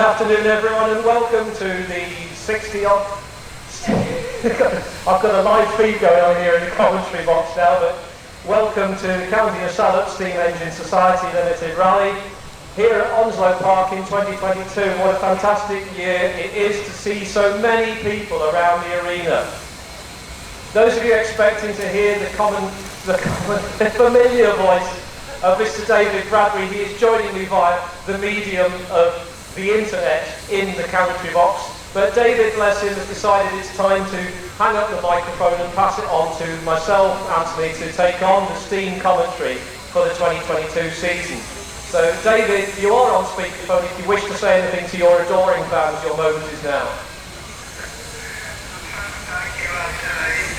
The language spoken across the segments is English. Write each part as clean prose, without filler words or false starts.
afternoon, everyone, and welcome to the 60-odd... I've got a live feed going on here in the commentary box now, but welcome to the County of Salop Steam Engine Society Limited Rally here at Onslow Park in 2022. What a fantastic year it is to see so many people around the arena. Those of you expecting to hear the familiar voice of Mr. David Bradbury, he is joining me via the medium of the internet in the commentary box. But David, bless him, has decided it's time to hang up the microphone and pass it on to myself, Anthony, to take on the steam commentary for the 2022 season. So, David, you are on speakerphone. If you wish to say anything to your adoring fans, your moment is now. Thank you, Anthony.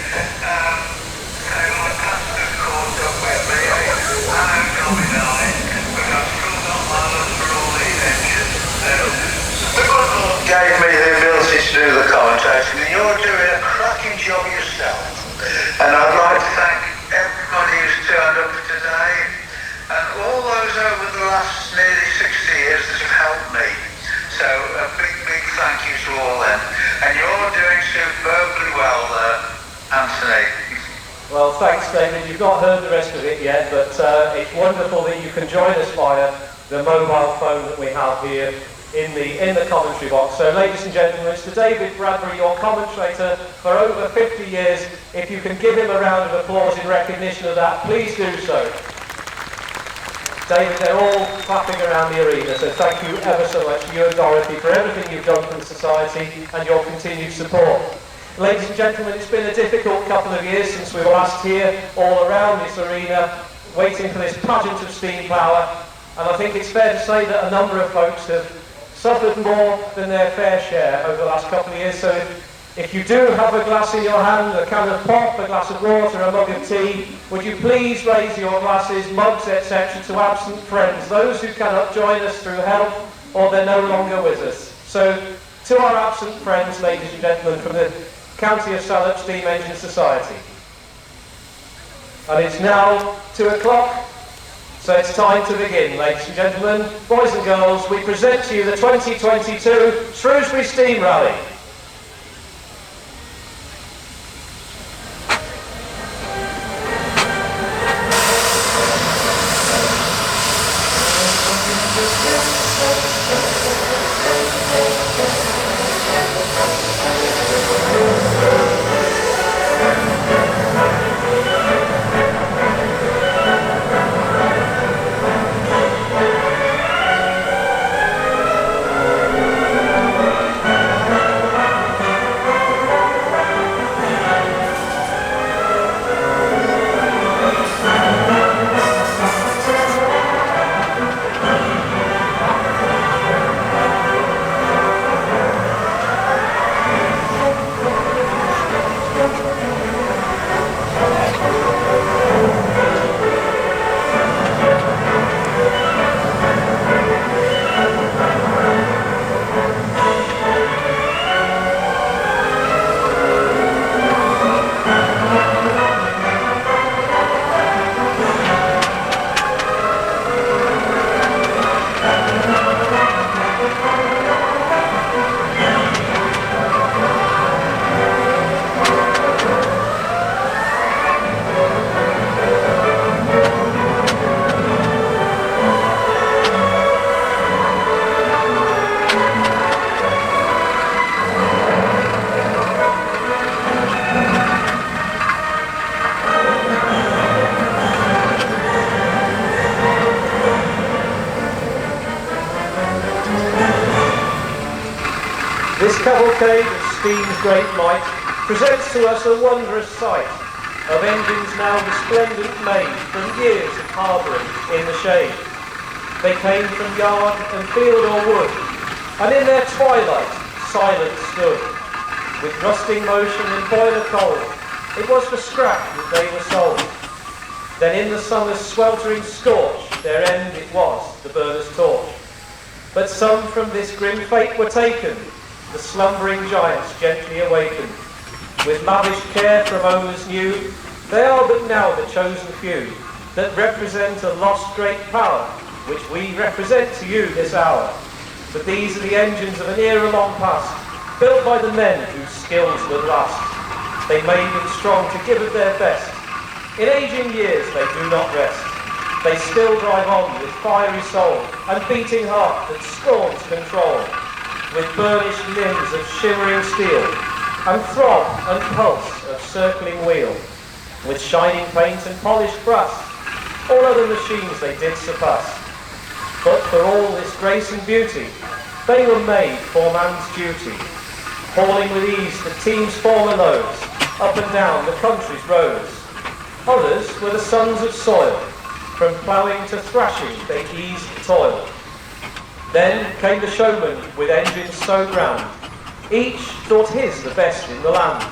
I'm on pastor caught up with me. I'm coming on, but I've still got my love for all these engines. The good Lord gave me the ability to do the commentating, and you're doing a cracking job yourself. And I'd like to thank everybody who's turned up today, and all those over the last nearly 60 years that have helped me. So a big, big thank you to all them. And you're doing superbly well there, Anthony. Well, thanks, David. You've not heard the rest of it yet, but it's wonderful that you can join us via the mobile phone that we have here in the commentary box. So, ladies and gentlemen, Mr. David Bradbury, your commentator for over 50 years. If you can give him a round of applause in recognition of that, please do so. David, they're all clapping around the arena, so thank you ever so much, you and Dorothy, for everything you've done for the Society and your continued support. Ladies and gentlemen, it's been a difficult couple of years since we were last here, all around this arena, waiting for this pageant of steam power, and I think it's fair to say that a number of folks have suffered more than their fair share over the last couple of years. So if you do have a glass in your hand, a can of pop, a glass of water, a mug of tea, would you please raise your glasses, mugs, etc. to absent friends, those who cannot join us through health or they're no longer with us. So to our absent friends, ladies and gentlemen, from the County of Salop Steam Engine Society. And it's now 2 o'clock. So it's time to begin, ladies and gentlemen, boys and girls. We present to you the 2022 Shrewsbury Steam Rally. This cavalcade of steam's great might presents to us a wondrous sight of engines now resplendent made from years of harbouring in the shade. They came from yard and field or wood, and in their twilight silent stood. With rusting motion and boiler cold, it was for scrap that they were sold. Then in the summer's sweltering scorch, their end it was, the burner's torch. But some from this grim fate were taken, the slumbering giants gently awakened. With lavish care from owners new, they are but now the chosen few, that represent a lost great power, which we represent to you this hour. But these are the engines of an era long past, built by the men whose skills would last. They made them strong to give of their best. In aging years they do not rest. They still drive on with fiery soul and beating heart that scorns control, with burnished limbs of shimmering steel and throb and pulse of circling wheel, with shining paint and polished brass. All other machines they did surpass. But for all this grace and beauty, they were made for man's duty, hauling with ease the team's former loads up and down the country's roads. Others were the sons of soil. From ploughing to thrashing they eased toil. Then came the showman with engines so grand. Each thought his the best in the land.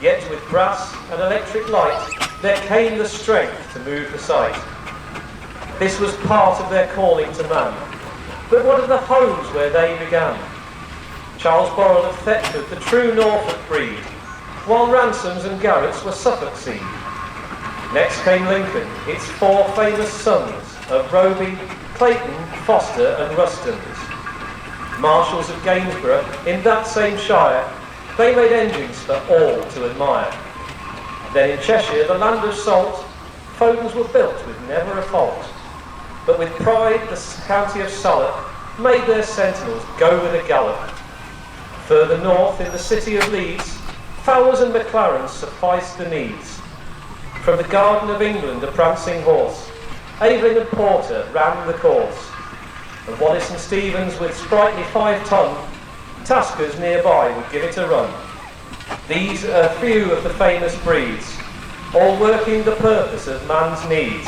Yet with brass and electric light there came the strength to move the sight. This was part of their calling to man. But what of the homes where they began? Charles Borrell of Thetford, the true Norfolk breed, while Ransoms and Garretts were Suffolk seed. Next came Lincoln, its four famous sons of Roby, Clayton, Foster and Rustons. Marshals of Gainsborough, in that same shire, they made engines for all to admire. Then in Cheshire, the land of salt, Fodens were built with never a fault. But with pride the county of Salop made their sentinels go with a gallop. Further north, in the city of Leeds, Fowlers and McLarens sufficed the needs. From the Garden of England a prancing horse, Aveling and Porter ran the course. And Wallace and Stevens with sprightly 5-ton, Taskers nearby would give it a run. These are a few of the famous breeds, all working the purpose of man's needs.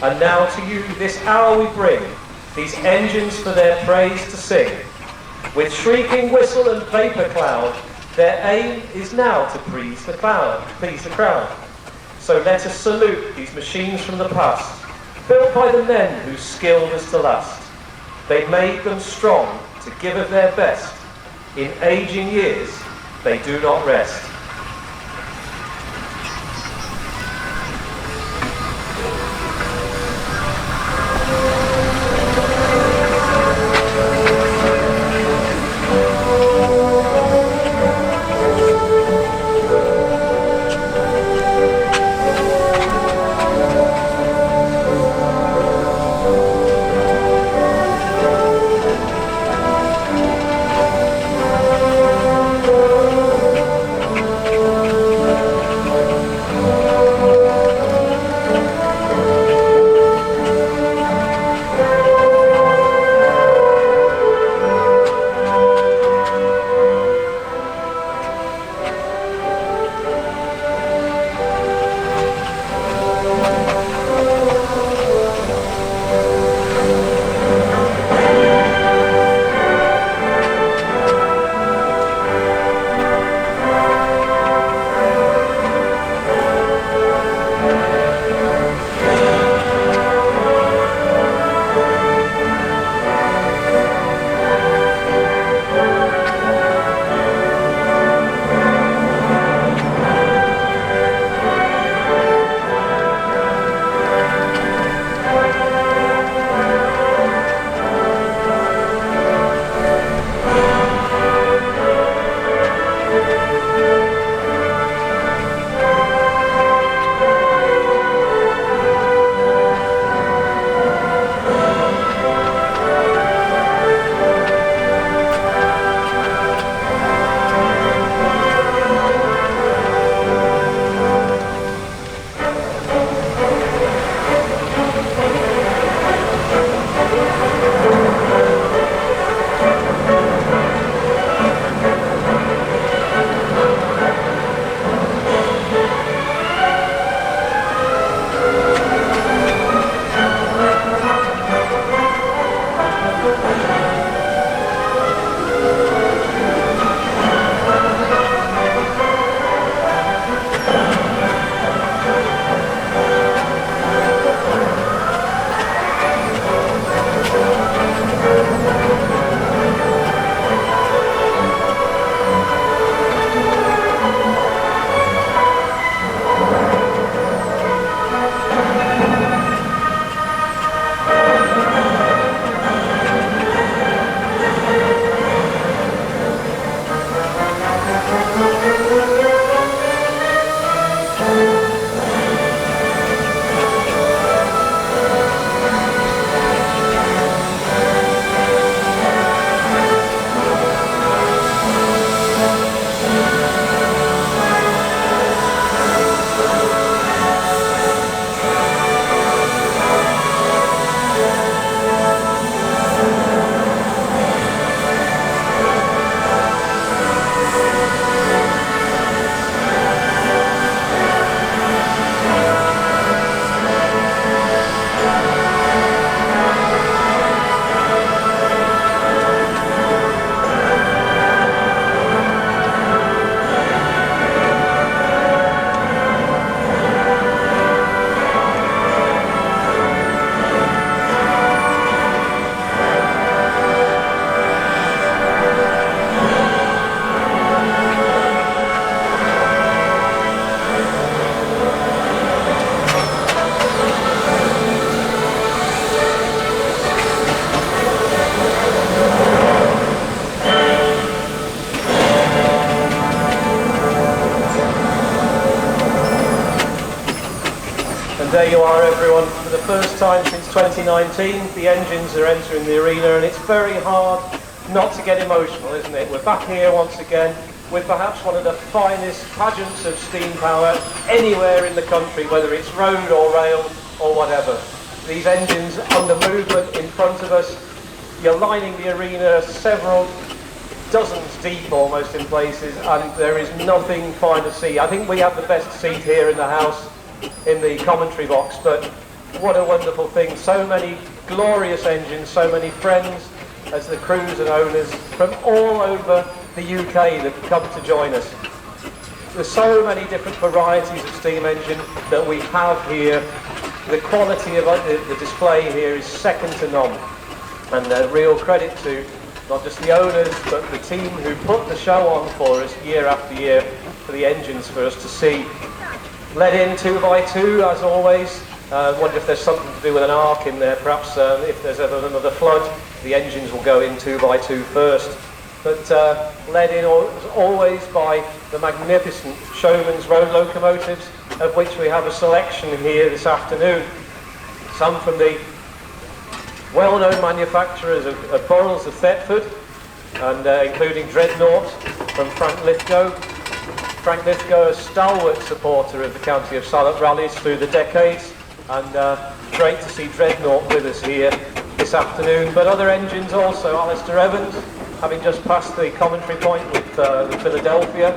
And now to you this hour we bring, these engines for their praise to sing. With shrieking whistle and vapour cloud, their aim is now to please the crowd. So let us salute these machines from the past, built by the men whose skill was to last. They made them strong to give of their best. In aging years, they do not rest. you are, everyone. For the first time since 2019, the engines are entering the arena, and it's very hard not to get emotional, isn't it? We're back here once again with perhaps one of the finest pageants of steam power anywhere in the country, whether it's road or rail or whatever. These engines under movement in front of us, you're lining the arena several dozens deep almost in places, and there is nothing fine to see. I think we have the best seat here in the house in the commentary box, but what a wonderful thing. So many glorious engines, so many friends as the crews and owners from all over the UK that come to join us. There's so many different varieties of steam engine that we have here. The quality of the display here is second to none, and real credit to not just the owners but the team who put the show on for us year after year for the engines for us to see. Let in 2x2 as always. Wonder if there's something to do with an arc in there, perhaps if there's ever another flood the engines will go in 2x2 first. But led in as always by the magnificent Showman's road locomotives, of which we have a selection here this afternoon. Some from the well-known manufacturers of Burrells of Thetford, and including Dreadnought from Frank Lithgow. Frank Lithgow, a stalwart supporter of the County of Salop rallies through the decades, and great to see Dreadnought with us here this afternoon. But other engines also, Alistair Evans, having just passed the commentary point with Philadelphia,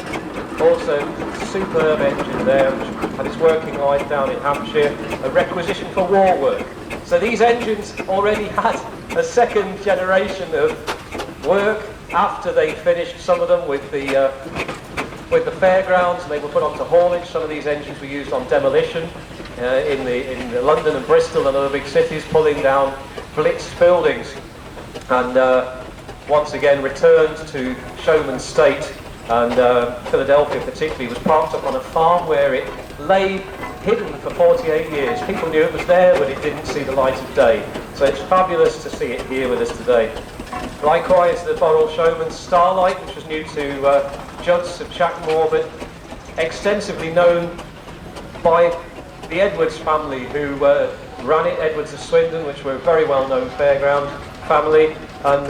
also superb engine there, which had its working life down in Hampshire, a requisition for war work. So these engines already had a second generation of work after they finished some of them with the fairgrounds, and they were put onto haulage. Some of these engines were used on demolition in London and Bristol and other big cities, pulling down blitzed buildings, and once again returned to Showman's State. And Philadelphia particularly was parked up on a farm where it lay hidden for 48 years. People knew it was there, but it didn't see the light of day. So it's fabulous to see it here with us today. Likewise, the Burrell Showman's Starlight, which was new to Judds of Chackmore, but extensively known by the Edwards family, who ran it, Edwards of Swindon, which were a very well-known fairground family, and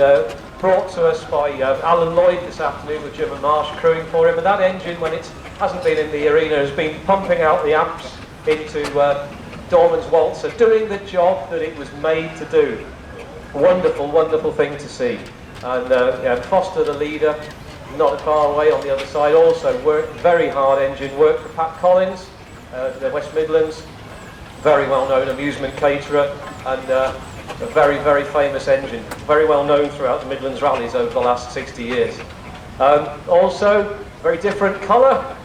brought to us by Alan Lloyd this afternoon with Jim and Marsh crewing for him. And that engine, when it hasn't been in the arena, has been pumping out the amps into Dorman's Waltzer, doing the job that it was made to do. Wonderful, wonderful thing to see. And Foster, the leader, not far away on the other side, also worked very hard engine, worked for Pat Collins, the West Midlands, very well-known amusement caterer, and a very, very famous engine, very well known throughout the Midlands rallies over the last 60 years. Also, very different colour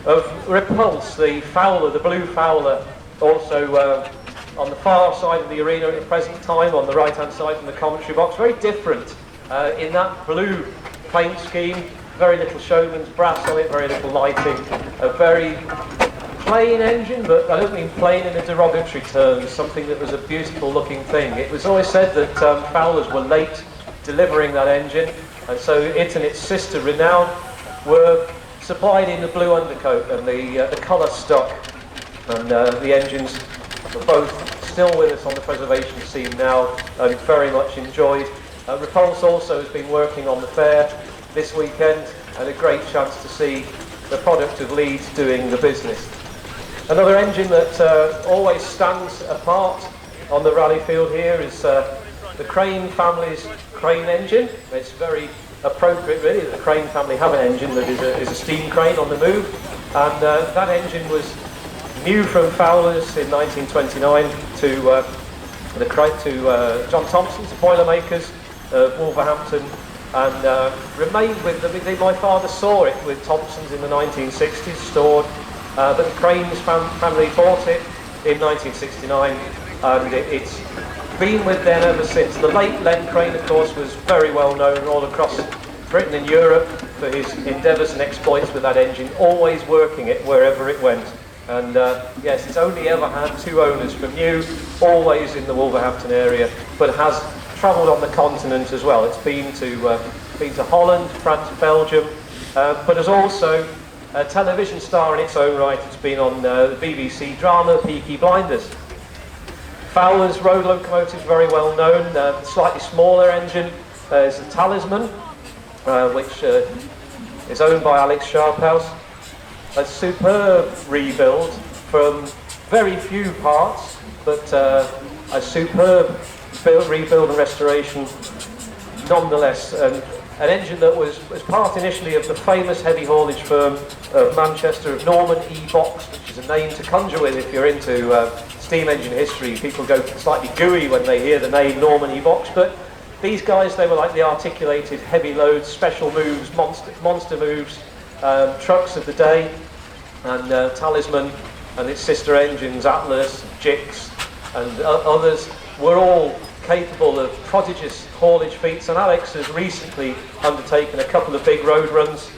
of Repulse, the Fowler, the blue Fowler, also on the far side of the arena at the present time, on the right-hand side from the commentary box. Very different in that blue paint scheme, very little Showman's brass on it, very little lighting, a very plain engine, but I don't mean plain in a derogatory terms, something that was a beautiful looking thing. It was always said that Fowlers were late delivering that engine, and so it and its sister Renown were supplied in the blue undercoat and the colour stock, and the engines are both still with us on the preservation scene now and very much enjoyed. Repulse also has been working on the fair this weekend, and a great chance to see the product of Leeds doing the business. Another engine that always stands apart on the rally field here is the Crane family's crane engine. It's very appropriate really that the Crane family have an engine that is a steam crane on the move, and that engine was new from Fowler's in 1929 to John Thompson's, the Boilermakers of Wolverhampton, and remained with them. My father saw it with Thompson's in the 1960s, stored, but the Crane's family bought it in 1969, and it's been with them ever since. The late Len Crane, of course, was very well known all across Britain and Europe for his endeavours and exploits with that engine, always working it wherever it went. And yes, it's only ever had two owners from new, always in the Wolverhampton area, but has travelled on the continent as well. It's been to Holland, France, Belgium, but has also a television star in its own right. It's been on the BBC drama Peaky Blinders, Fowler's road locomotive, very well known. Slightly smaller engine is the Talisman, which is owned by Alex Sharphouse. A superb rebuild from very few parts, but a superb rebuild and restoration nonetheless. An engine that was part initially of the famous heavy haulage firm of Manchester, of Norman E-Box, which is a name to conjure with if you're into steam engine history. People go slightly gooey when they hear the name Norman E-Box, but these guys, they were like the articulated heavy loads, special moves, monster moves, trucks of the day. And Talisman and its sister engines, Atlas, Gix and others, were all capable of prodigious haulage feats, and Alex has recently undertaken a couple of big road runs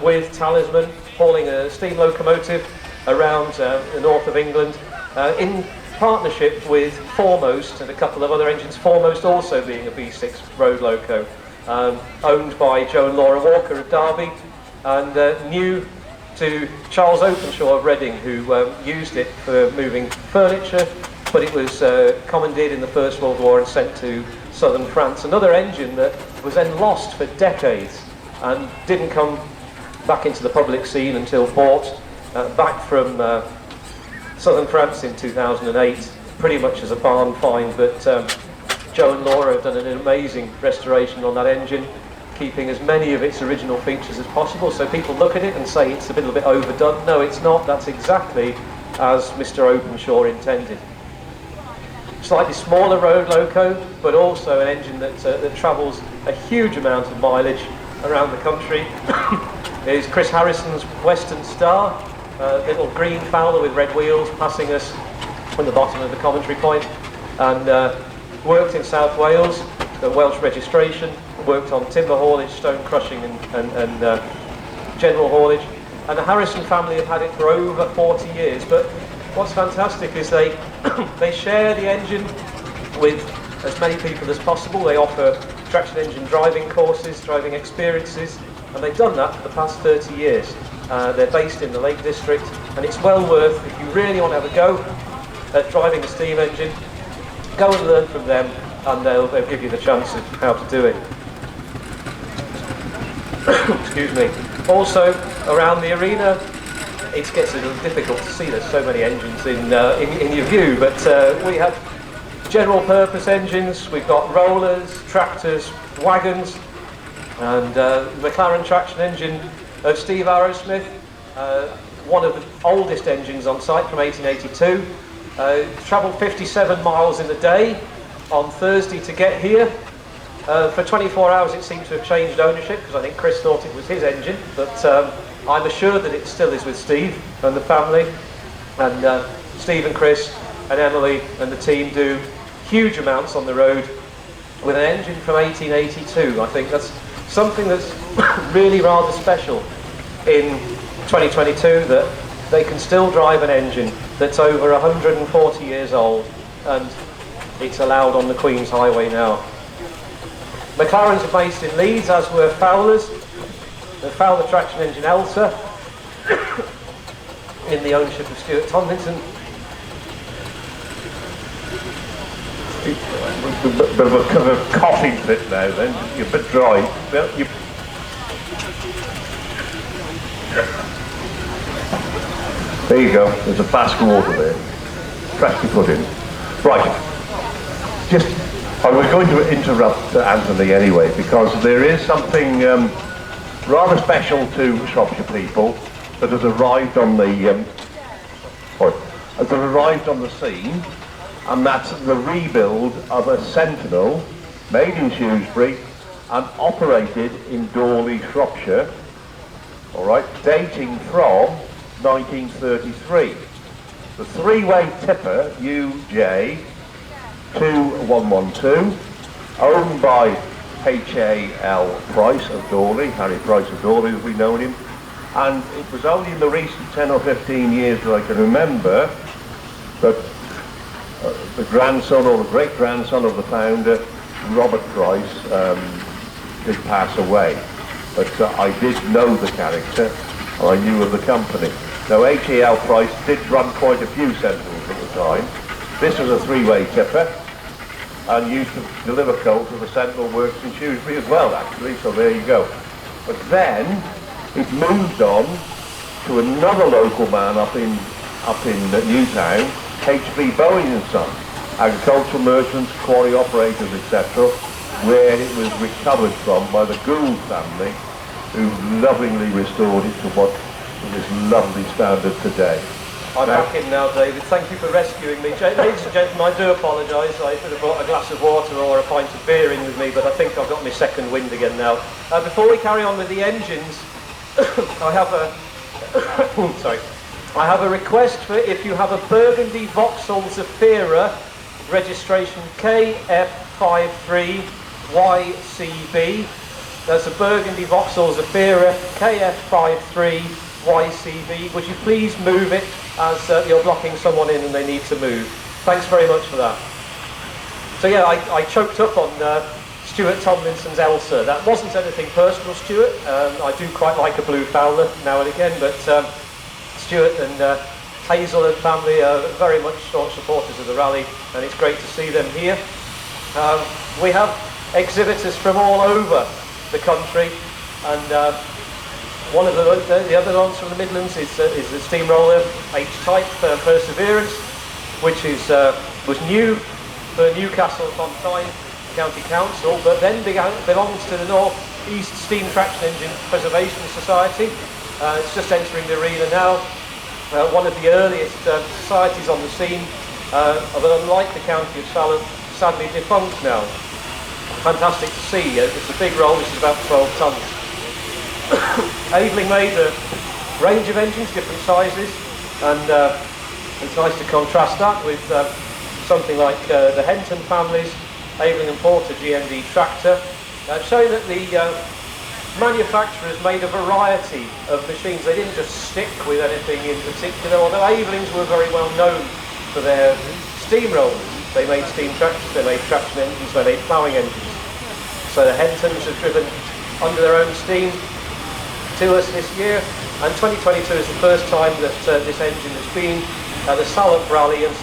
with Talisman, hauling a steam locomotive around the north of England in partnership with Foremost and a couple of other engines, Foremost also being a B6 road loco, owned by Joe and Laura Walker of Derby, and new to Charles Openshaw of Reading, who used it for moving furniture, but it was commandeered in the First World War and sent to southern France. Another engine that was then lost for decades and didn't come back into the public scene until bought back from southern France in 2008, pretty much as a barn find. But Joe and Laura have done an amazing restoration on that engine, keeping as many of its original features as possible, so people look at it and say it's a little bit overdone. No, it's not. That's exactly as Mr. Openshaw intended. Slightly smaller road loco, but also an engine that travels a huge amount of mileage around the country. Is Chris Harrison's Western Star, little green Fowler with red wheels, passing us from the bottom of the commentary point, and worked in South Wales, Welsh registration, worked on timber haulage, stone crushing and general haulage, and the Harrison family have had it for over 40 years. But what's fantastic is they they share the engine with as many people as possible. They offer traction engine driving courses, driving experiences, and they've done that for the past 30 years. They're based in the Lake District, and it's well worth, if you really want to have a go at driving a steam engine, go and learn from them, and they'll give you the chance of how to do it. Excuse me. Also, around the arena, it gets a little difficult to see. There's so many engines in your view, but we have general purpose engines. We've got rollers, tractors, wagons, and McLaren traction engine of Steve Arrowsmith, one of the oldest engines on site from 1882. Travelled 57 miles in a day on Thursday to get here. For 24 hours it seemed to have changed ownership, because I think Chris thought it was his engine, but I'm assured that it still is with Steve and the family. And Steve and Chris and Emily and the team do huge amounts on the road with an engine from 1882. I think that's something that's really rather special in 2022, that they can still drive an engine that's over 140 years old, and it's allowed on the Queen's Highway now. McLarens are based in Leeds, as were Fowler's. The Fowler traction engine Elsa, in the ownership of Stuart Tomlinson. A bit of a kind of coughing fit now then, you're a bit dry. Well, there you go, there's a flask of water there. Freshly put in. Right, I was going to interrupt Anthony anyway, because there is something rather special to Shropshire people that has arrived on the scene, and that's the rebuild of a Sentinel made in Shrewsbury and operated in Dorley, Shropshire, all right, dating from 1933. The three-way tipper UJ 2112, owned by H.A.L. Price of Dorley, Harry Price of Dorley as we know him, and it was only in the recent 10 or 15 years that I can remember that the grandson or the great-grandson of the founder, Robert Price, did pass away. But I did know the character, and I knew of the company. Now H.A.L. Price did run quite a few Sentinels at the time, This was a three-way tipper and used to deliver coal to the central works in Shrewsbury as well, actually, so there you go. But then it moved on to another local man up in Newtown, H.B. Bowen and Son, agricultural merchants, quarry operators, etc., where it was recovered from by the Gould family, who lovingly restored it to what is lovely standard today. I'm back in now, David. Thank you for rescuing me. Ladies and gentlemen, I do apologise. I should have brought a glass of water or a pint of beer in with me, but I think I've got my second wind again now. Before we carry on with the engines, I have a sorry. I have a request for if you have a Burgundy Vauxhall Zafira, registration KF53 YCB. That's a Burgundy Vauxhall Zafira KF53 YCB. Would you please move it, as you're blocking someone in and they need to move. Thanks very much for that. So yeah, I choked up on Stuart Tomlinson's Elsa. That wasn't anything personal, Stuart. I do quite like a blue Fowler now and again, but Stuart and Hazel and family are very much staunch supporters of the rally, and it's great to see them here. We have exhibitors from all over the country, and one of the other ones from the Midlands is the steamroller H-type Perseverance, which was new for Newcastle upon Tyne County Council, but then belongs to the North East Steam Traction Engine Preservation Society. It's just entering the arena now. One of the earliest societies on the scene, but unlike the county of Salop, sadly defunct now. Fantastic to see. It's a big roll. This is about 12 tonnes. Aveling made a range of engines, different sizes, and it's nice to contrast that with something like the Henton family's Aveling and Porter GMD tractor, showing that the manufacturers made a variety of machines. They didn't just stick with anything in particular, although Avelings were very well known for their steamrollers. They made steam tractors, they made traction engines, they made ploughing engines. So the Hentons have driven under their own steam to us this year, and 2022 is the first time that this engine has been at the Salop Rally, and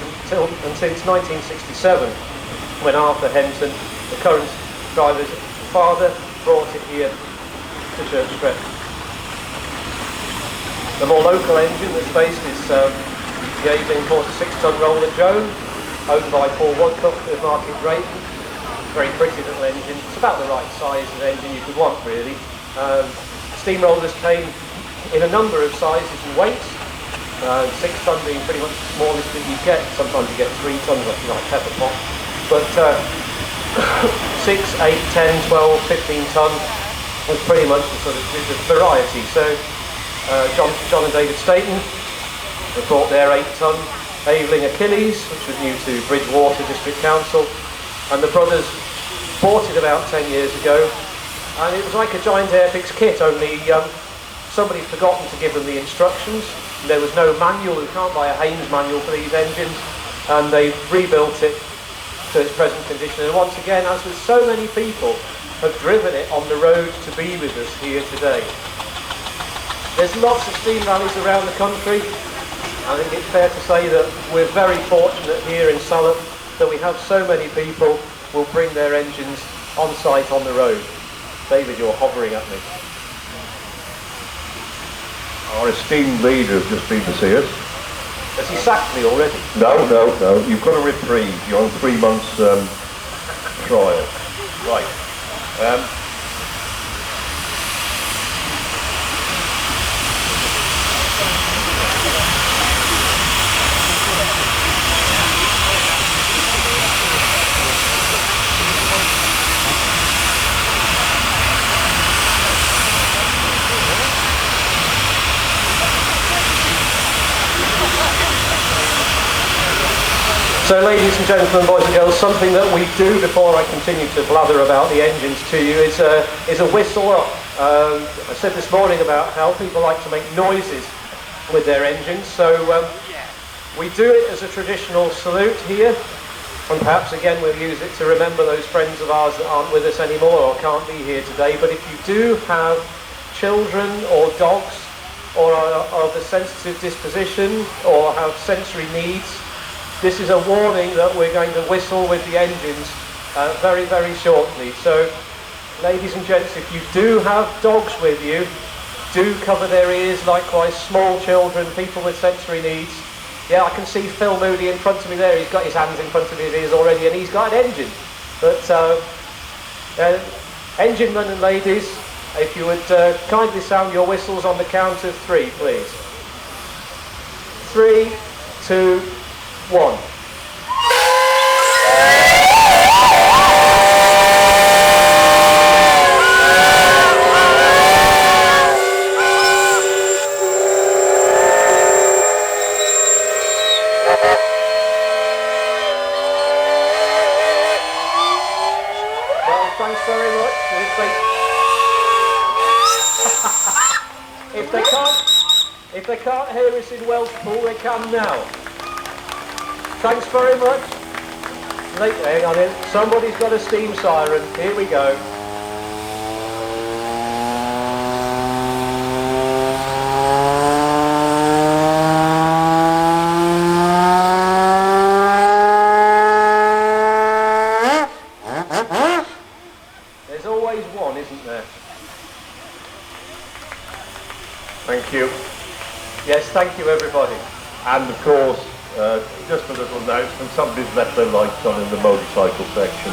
since 1967, when Arthur Henton, the current driver's father, brought it here to Shrewsbury. The more local engine that's based is the Aveling 46-ton roller Joan, owned by Paul Woodcock of Market Drayton. Very pretty little engine. It's about the right size of engine you could want, really. Steamrollers came in a number of sizes and weights. 6 ton being pretty much the smallest that you get. Sometimes you get 3 tons, like pepper pot. But 6, 8, 10, 12, 15 ton was pretty much the sort of the variety. So John and David Staten have brought their 8 ton Aveling Achilles, which was new to Bridgewater District Council, and the brothers bought it about 10 years ago, and it was like a giant Airfix kit, only somebody'd forgotten to give them the instructions. There was no manual. You can't buy a Haynes manual for these engines, and they rebuilt it to its present condition. And once again, as with so many people, have driven it on the road to be with us here today. There's lots of steam rallies around the country. I think it's fair to say that we're very fortunate here in Salop that we have so many people who will bring their engines on site on the road. David, you're hovering at me. Our esteemed leader has just been to see us. Has he sacked me already? No. You've got a reprieve. You're on 3 months trial. Right. So ladies and gentlemen, boys and girls, something that we do before I continue to blather about the engines to you is a whistle up. I said this morning about how people like to make noises with their engines, so we do it as a traditional salute here, and perhaps again we'll use it to remember those friends of ours that aren't with us anymore or can't be here today. But if you do have children or dogs or are of a sensitive disposition or have sensory needs, this is a warning that we're going to whistle with the engines very, very shortly. So, ladies and gents, if you do have dogs with you, do cover their ears. Likewise, small children, people with sensory needs. Yeah, I can see Phil Moody in front of me there. He's got his hands in front of his ears already, and he's got an engine. But enginemen and ladies, if you would kindly sound your whistles on the count of 3, please. 3, 2, 1. Well, thanks very much. If they can't hear us in Welshpool, they can now. Thanks very much. Hang on in. Somebody's got a steam siren. Here we go. There's always one, isn't there? Thank you. Yes, thank you everybody. And of course, just a little announcement, somebody's left their lights on in the motorcycle section.